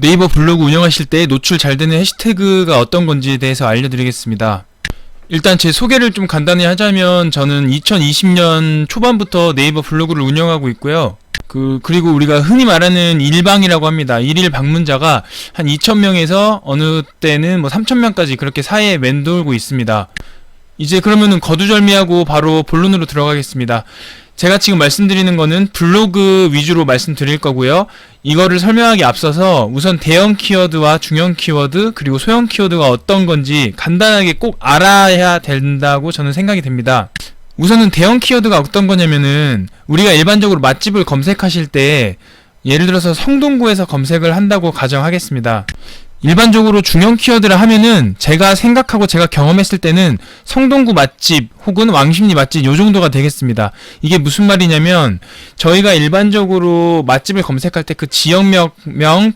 네이버 블로그 운영하실 때 노출 잘 되는 해시태그가 어떤 건지에 대해서 알려드리겠습니다. 일단 제 소개를 좀 간단히 하자면 저는 2020년 초반부터 네이버 블로그를 운영하고 있고요. 그리고 우리가 흔히 말하는 일방이라고 합니다. 일일 방문자가 한 2,000명에서 어느 때는 뭐 3,000명까지 그렇게 사이에 맴돌고 있습니다. 이제 그러면은 거두절미하고 바로 본론으로 들어가겠습니다. 제가 지금 말씀드리는 거는 블로그 위주로 말씀드릴 거고요. 이거를 설명하기 앞서서 우선 대형 키워드와 중형 키워드 그리고 소형 키워드가 어떤 건지 간단하게 꼭 알아야 된다고 저는 생각이 됩니다. 우선은 대형 키워드가 어떤 거냐면은 우리가 일반적으로 맛집을 검색하실 때 예를 들어서 성동구에서 검색을 한다고 가정하겠습니다. 일반적으로 중형 키워드를 하면은 제가 생각하고 제가 경험했을 때는 성동구 맛집 혹은 왕십리 맛집 요 정도가 되겠습니다. 이게 무슨 말이냐면 저희가 일반적으로 맛집을 검색할 때 그 지역명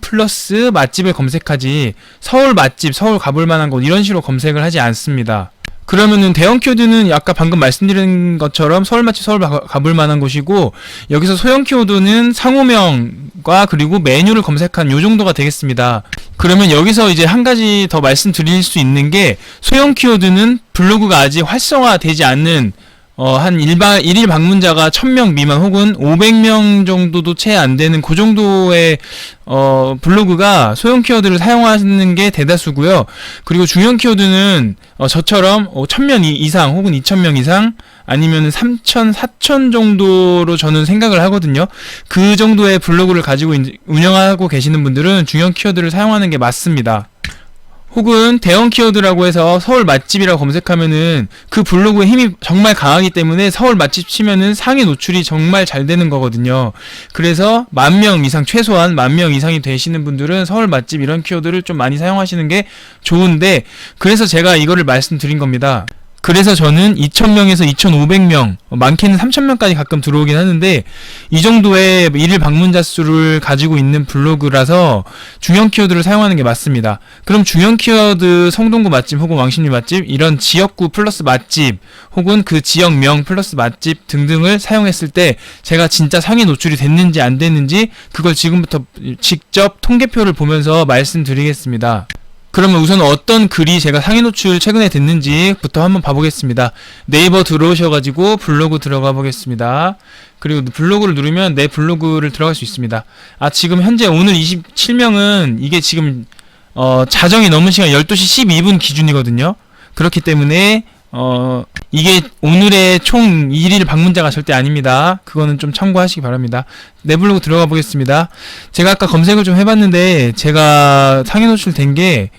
플러스 맛집을 검색하지 서울 맛집, 서울 가볼 만한 곳 이런 식으로 검색을 하지 않습니다. 그러면은 대형 키워드는 아까 방금 말씀드린 것처럼 서울 맛집, 서울 가볼 만한 곳이고 여기서 소형 키워드는 상호명과 그리고 메뉴를 검색한 요 정도가 되겠습니다. 그러면 여기서 이제 한 가지 더 말씀드릴 수 있는 게 소형 키워드는 블로그가 아직 활성화되지 않는 한 일일 방문자가 1,000명 미만 혹은 500명 정도도 채 안 되는 그 정도의 블로그가 소형 키워드를 사용하는 게 대다수고요. 그리고 중형 키워드는 저처럼 1,000명 이상 혹은 2,000명 이상 아니면 3,000, 4,000 정도로 저는 생각을 하거든요. 그 정도의 블로그를 가지고 운영하고 계시는 분들은 중형 키워드를 사용하는 게 맞습니다. 혹은 대형 키워드라고 해서 서울 맛집이라고 검색하면은 그 블로그의 힘이 정말 강하기 때문에 서울 맛집 치면은 상위 노출이 정말 잘 되는 거거든요. 그래서 10,000명 이상, 최소한 10,000명 이상이 되시는 분들은 서울 맛집 이런 키워드를 좀 많이 사용하시는 게 좋은데, 그래서 제가 이거를 말씀드린 겁니다. 그래서 저는 2,000명에서 2,500명, 많게는 3,000명까지 가끔 들어오긴 하는데 이 정도의 일일 방문자 수를 가지고 있는 블로그라서 중형 키워드를 사용하는 게 맞습니다. 그럼 중형 키워드 성동구 맛집 혹은 왕십리 맛집 이런 지역구 플러스 맛집 혹은 그 지역명 플러스 맛집 등등을 사용했을 때 제가 진짜 상위 노출이 됐는지 안 됐는지 그걸 지금부터 직접 통계표를 보면서 말씀드리겠습니다. 그러면 우선 어떤 글이 제가 상위 노출 최근에 됐는지부터 한번 봐보겠습니다. 네이버 들어오셔가지고 블로그 들어가 보겠습니다. 그리고 블로그를 누르면 내 블로그를 들어갈 수 있습니다. 지금 현재 오늘 27명은 이게 지금 자정이 넘은 시간 12시 12분 기준이거든요. 그렇기 때문에 이게 오늘의 총 1일 방문자가 절대 아닙니다. 그거는 좀 참고하시기 바랍니다. 내 블로그 들어가 보겠습니다. 제가 아까 검색을 좀 해봤는데 제가 상위 노출된 게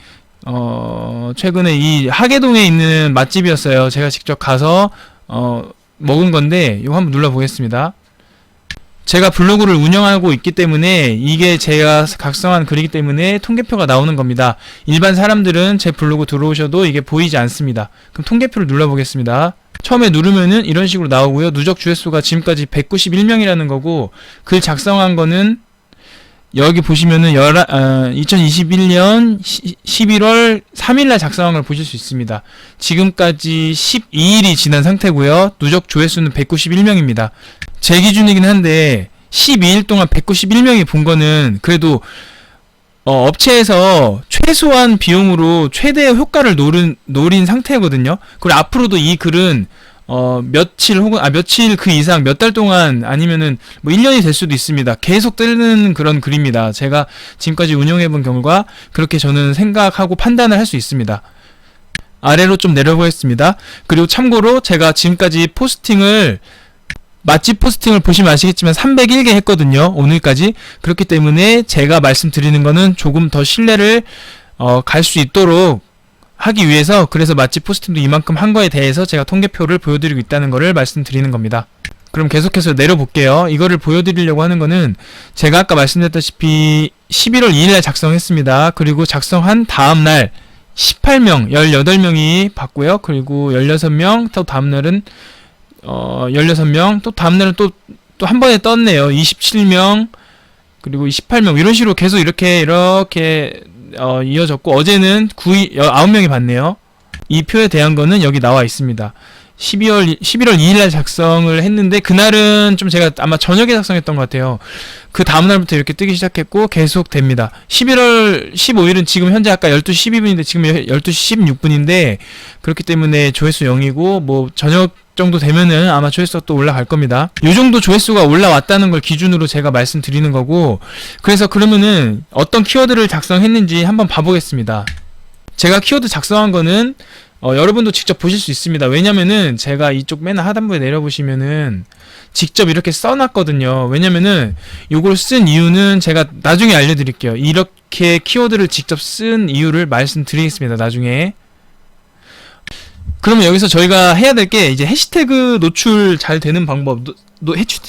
최근에 이 하계동에 있는 맛집이었어요. 제가 직접 가서 먹은 건데 이거 한번 눌러보겠습니다. 제가 블로그를 운영하고 있기 때문에 이게 제가 작성한 글이기 때문에 통계표가 나오는 겁니다. 일반 사람들은 제 블로그 들어오셔도 이게 보이지 않습니다. 그럼 통계표를 눌러보겠습니다. 처음에 누르면은 이런 식으로 나오고요. 누적 주회수가 지금까지 191명이라는 거고 글 작성한 거는 여기 보시면은 2021년 11월 3일날 작성한 걸 보실 수 있습니다. 지금까지 12일이 지난 상태고요. 누적 조회수는 191명입니다. 제 기준이긴 한데 12일 동안 191명이 본 거는 그래도 업체에서 최소한 비용으로 최대의 효과를 노린 상태거든요. 그리고 앞으로도 이 글은 며칠 혹은 며칠 그 이상 몇 달 동안 아니면은 뭐 1년이 될 수도 있습니다. 계속 뜨는 그런 글입니다. 제가 지금까지 운영해본 결과 그렇게 저는 생각하고 판단을 할 수 있습니다. 아래로 좀 내려보겠습니다. 그리고 참고로 제가 지금까지 맛집 포스팅을 보시면 아시겠지만 301개 했거든요. 오늘까지. 그렇기 때문에 제가 말씀드리는 거는 조금 더 신뢰를 갈 수 있도록 하기 위해서 그래서 맛집 포스팅도 이만큼 한 거에 대해서 제가 통계표를 보여드리고 있다는 거를 말씀드리는 겁니다. 그럼 계속해서 내려볼게요. 이거를 보여드리려고 하는 거는 제가 아까 말씀드렸다시피 11월 2일날 작성했습니다. 그리고 작성한 다음날 18명, 18명이 봤고요. 그리고 16명, 또 다음날은 16명, 또 다음날은 또 한 번에 떴네요. 27명, 그리고 28명, 이런 식으로 계속 이렇게 이어졌고, 어제는 9명이 봤네요. 이 표에 대한 거는 여기 나와 있습니다. 11월 2일날 작성을 했는데, 그날은 좀 제가 아마 저녁에 작성했던 것 같아요. 그 다음날부터 이렇게 뜨기 시작했고 계속 됩니다. 11월 15일은 지금 현재 아까 12시 12분인데 지금 12시 16분인데, 그렇기 때문에 조회수 0이고 뭐 저녁 정도 되면은 아마 조회수가 또 올라갈 겁니다. 요 정도 조회수가 올라왔다는 걸 기준으로 제가 말씀드리는 거고, 그래서 그러면은 어떤 키워드를 작성했는지 한번 봐보겠습니다. 제가 키워드 작성한 거는 여러분도 직접 보실 수 있습니다. 왜냐면은 제가 이쪽 맨 하단부에 내려보시면은 직접 이렇게 써놨거든요. 왜냐면은 요걸 쓴 이유는 제가 나중에 알려드릴게요. 이렇게 키워드를 직접 쓴 이유를 말씀드리겠습니다. 나중에. 그러면 여기서 저희가 해야 될 게 이제 해시태그 노출 잘 되는 방법,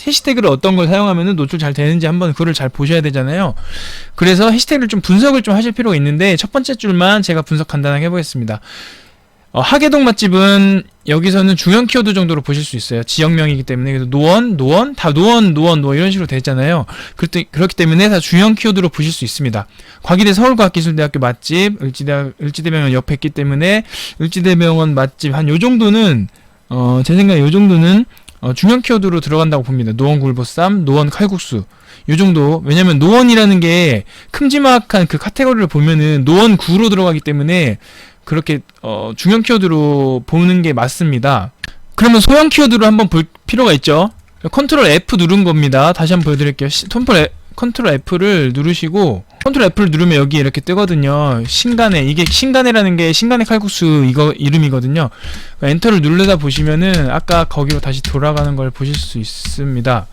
해시태그를 어떤 걸 사용하면 노출 잘 되는지 한번 그거를 잘 보셔야 되잖아요. 그래서 해시태그를 좀 분석을 좀 하실 필요가 있는데, 첫 번째 줄만 제가 분석 간단하게 해보겠습니다. 하계동 맛집은 여기서는 중형 키워드 정도로 보실 수 있어요. 지역명이기 때문에. 그래서 노원, 다 노원 이런 식으로 되잖아요. 그렇기 때문에 다 중형 키워드로 보실 수 있습니다. 과기대 서울과학기술대학교 맛집, 을지대병원 옆에 있기 때문에 을지대병원 맛집 한 요 정도는 제 생각에 요 정도는 중형 키워드로 들어간다고 봅니다. 노원 굴보쌈, 노원 칼국수. 요 정도. 왜냐면 노원이라는 게 큼지막한 그 카테고리를 보면은 노원 구로 들어가기 때문에 그렇게 중형 키워드로 보는 게 맞습니다. 그러면 소형 키워드로 한번 볼 필요가 있죠. 컨트롤 F 누른 겁니다. 다시 한번 보여드릴게요. 컨트롤 F를 누르시고, 컨트롤 F를 누르면 여기 이렇게 뜨거든요. 신간의, 이게 신간의라는 게 신간의 칼국수 이거 이름이거든요. 엔터를 누르다 보시면은 아까 거기로 다시 돌아가는 걸 보실 수 있습니다.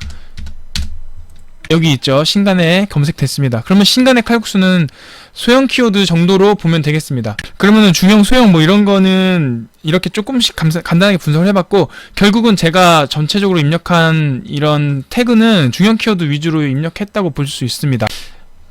여기 있죠. 신간의 검색됐습니다. 그러면 신간의 칼국수는 소형 키워드 정도로 보면 되겠습니다. 그러면은 중형, 소형 뭐 이런 거는 이렇게 조금씩 간단하게 분석을 해봤고, 결국은 제가 전체적으로 입력한 이런 태그는 중형 키워드 위주로 입력했다고 볼 수 있습니다.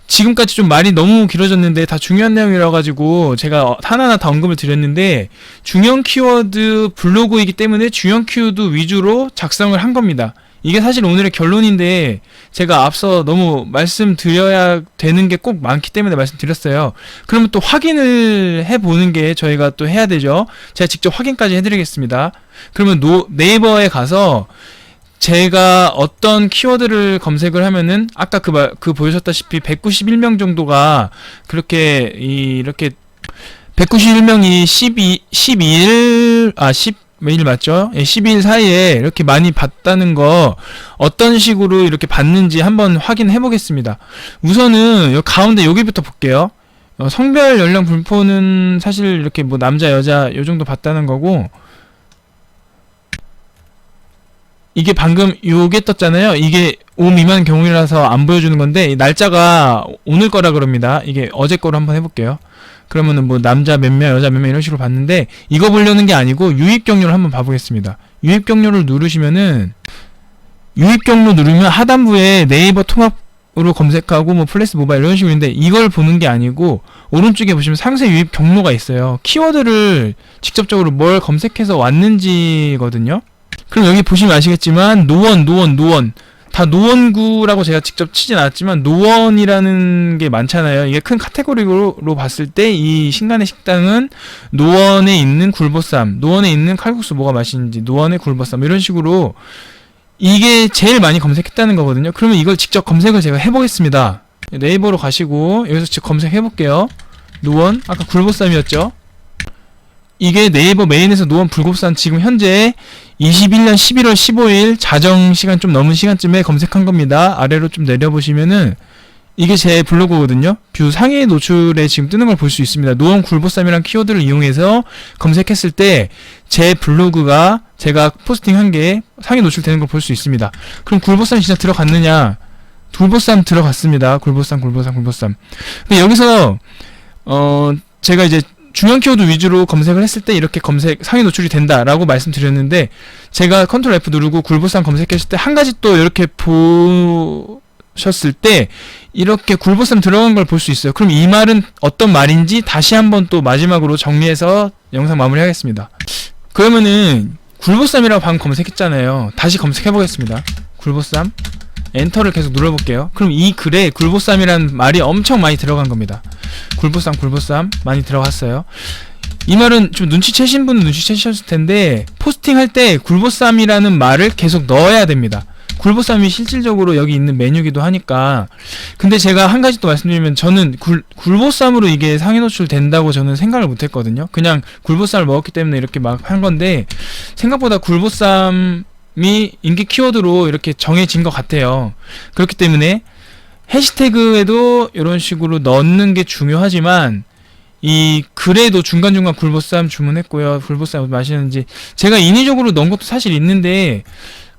지금까지 좀 말이 너무 길어졌는데 다 중요한 내용이라 가지고 제가 하나하나 다 언급을 드렸는데, 중형 키워드 블로그이기 때문에 중형 키워드 위주로 작성을 한 겁니다. 이게 사실 오늘의 결론인데, 제가 앞서 너무 말씀드려야 되는 게 꼭 많기 때문에 말씀드렸어요. 그러면 또 확인을 해보는 게 저희가 또 해야 되죠. 제가 직접 확인까지 해드리겠습니다. 그러면 네이버에 가서 제가 어떤 키워드를 검색을 하면은 아까 그 보여줬다시피 191명 정도가 이렇게 191명이 10 메일 맞죠? 12일 사이에 이렇게 많이 봤다는 거 어떤 식으로 이렇게 봤는지 한번 확인해 보겠습니다. 우선은 여기 가운데 여기부터 볼게요. 성별 연령 분포는 사실 이렇게 뭐 남자 여자 요 정도 봤다는 거고, 이게 방금 요게 떴잖아요. 이게 5 미만 경우라서 안 보여주는 건데, 날짜가 오늘 거라 그럽니다. 이게 어제 거로 한번 해볼게요. 그러면은 뭐 남자 몇 명, 여자 몇 명 이런 식으로 봤는데, 이거 보려는 게 아니고 유입 경로를 한번 봐보겠습니다. 유입 경로를 누르시면은, 유입 경로 누르면 하단부에 네이버 통합으로 검색하고 뭐 플래스 모바일 이런 식으로 있는데, 이걸 보는 게 아니고 오른쪽에 보시면 상세 유입 경로가 있어요. 키워드를 직접적으로 뭘 검색해서 왔는지거든요. 그럼 여기 보시면 아시겠지만 노원 다 노원구라고 제가 직접 치진 않았지만 노원이라는 게 많잖아요. 이게 큰 카테고리로 봤을 때 이 신간의 식당은 노원에 있는 굴보쌈, 노원에 있는 칼국수 뭐가 맛있는지, 노원의 굴보쌈 이런 식으로 이게 제일 많이 검색했다는 거거든요. 그러면 이걸 직접 검색을 제가 해보겠습니다. 네이버로 가시고 여기서 직접 검색해 볼게요. 노원, 아까 굴보쌈이었죠. 이게 네이버 메인에서 노원 불곱산 지금 현재 21년 11월 15일 자정시간 좀 넘은 시간쯤에 검색한 겁니다. 아래로 좀 내려보시면은 이게 제 블로그거든요. 뷰 상위 노출에 지금 뜨는 걸 볼 수 있습니다. 노원 굴보쌈이란 키워드를 이용해서 검색했을 때 제 블로그가 제가 포스팅한 게 상위 노출되는 걸 볼 수 있습니다. 그럼 굴보쌈이 진짜 들어갔느냐? 굴보쌈 들어갔습니다. 굴보쌈. 근데 여기서 제가 이제 중형 키워드 위주로 검색을 했을 때 이렇게 상위 노출이 된다라고 말씀드렸는데, 제가 컨트롤 F 누르고 굴보쌈 검색했을 때 한 가지 또 이렇게 보셨을 때 이렇게 굴보쌈 들어간 걸 볼 수 있어요. 그럼 이 말은 어떤 말인지 다시 한번 또 마지막으로 정리해서 영상 마무리하겠습니다. 그러면은 굴보쌈이라고 방금 검색했잖아요. 다시 검색해 보겠습니다. 굴보쌈 엔터를 계속 눌러볼게요. 그럼 이 글에 굴보쌈이라는 말이 엄청 많이 들어간 겁니다. 굴보쌈 많이 들어갔어요. 이 말은 좀 눈치채신 분은 눈치채셨을 텐데, 포스팅할 때 굴보쌈이라는 말을 계속 넣어야 됩니다. 굴보쌈이 실질적으로 여기 있는 메뉴기도 하니까. 근데 제가 한 가지 또 말씀드리면, 저는 굴보쌈으로 이게 상위 노출 된다고 저는 생각을 못 했거든요. 그냥 굴보쌈을 먹었기 때문에 이렇게 막 한 건데, 생각보다 굴보쌈이 인기 키워드로 이렇게 정해진 것 같아요. 그렇기 때문에 해시태그에도 이런 식으로 넣는 게 중요하지만, 이 글에도 중간중간 굴보쌈 주문했고요, 굴보쌈 마시는지 제가 인위적으로 넣은 것도 사실 있는데,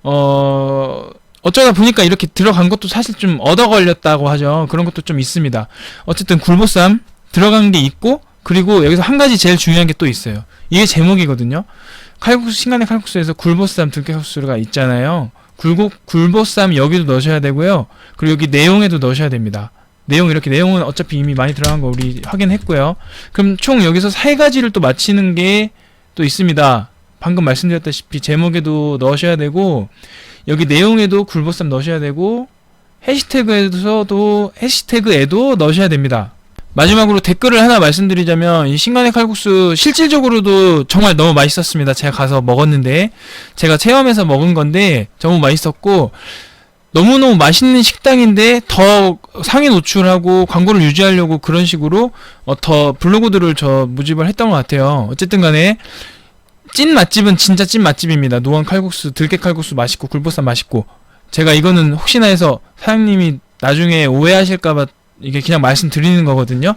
어쩌다 보니까 이렇게 들어간 것도 사실 좀 얻어 걸렸다고 하죠. 그런 것도 좀 있습니다. 어쨌든 굴보쌈 들어간 게 있고, 그리고 여기서 한 가지 제일 중요한 게 또 있어요. 이게 제목이거든요. 칼국수, 신간의 칼국수에서 굴보쌈 들깨칼국수가 있잖아요. 굴보쌈 여기도 넣으셔야 되고요. 그리고 여기 내용에도 넣으셔야 됩니다. 내용은 어차피 이미 많이 들어간 거 우리 확인했고요. 그럼 총 여기서 세 가지를 또 맞히는 게 또 있습니다. 방금 말씀드렸다시피 제목에도 넣으셔야 되고, 여기 내용에도 굴보쌈 넣으셔야 되고, 해시태그에도 넣으셔야 됩니다. 마지막으로 댓글을 하나 말씀드리자면, 이 신간의 칼국수 실질적으로도 정말 너무 맛있었습니다. 제가 가서 먹었는데, 제가 체험해서 먹은 건데 너무 맛있었고, 너무너무 맛있는 식당인데 더 상위 노출하고 광고를 유지하려고 그런 식으로 더 블로그들을 모집을 했던 것 같아요. 어쨌든 간에 찐 맛집은 진짜 찐 맛집입니다. 노원 칼국수, 들깨 칼국수 맛있고 굴보쌈 맛있고, 제가 이거는 혹시나 해서 사장님이 나중에 오해하실까봐 이게 그냥 말씀드리는 거거든요.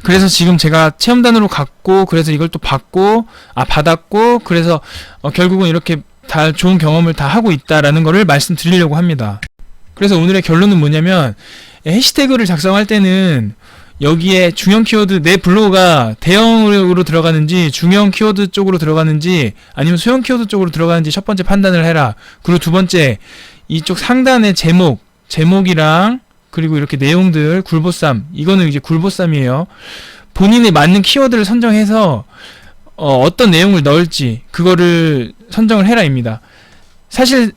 그래서 지금 제가 체험단으로 갔고, 그래서 이걸 또 받았고, 그래서 결국은 이렇게 다 좋은 경험을 다 하고 있다라는 거를 말씀드리려고 합니다. 그래서 오늘의 결론은 뭐냐면, 해시태그를 작성할 때는 여기에 중형 키워드, 내 블로그가 대형으로 들어가는지 중형 키워드 쪽으로 들어가는지 아니면 소형 키워드 쪽으로 들어가는지 첫 번째 판단을 해라. 그리고 두 번째, 이쪽 상단의 제목이랑 그리고 이렇게 내용들, 굴보쌈, 이거는 이제 굴보쌈이에요. 본인에 맞는 키워드를 선정해서 어떤 내용을 넣을지 그거를 선정을 해라입니다. 사실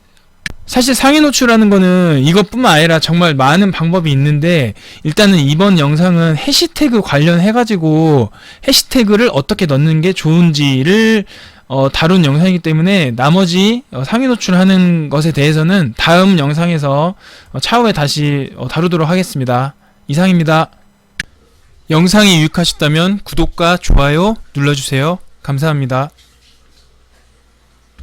상위 노출하는 거는 이것뿐만 아니라 정말 많은 방법이 있는데, 일단은 이번 영상은 해시태그 관련해가지고 해시태그를 어떻게 넣는 게 좋은지를 다룬 영상이기 때문에, 나머지 상위 노출하는 것에 대해서는 다음 영상에서 차후에 다시 다루도록 하겠습니다. 이상입니다. 영상이 유익하셨다면 구독과 좋아요 눌러주세요. 감사합니다.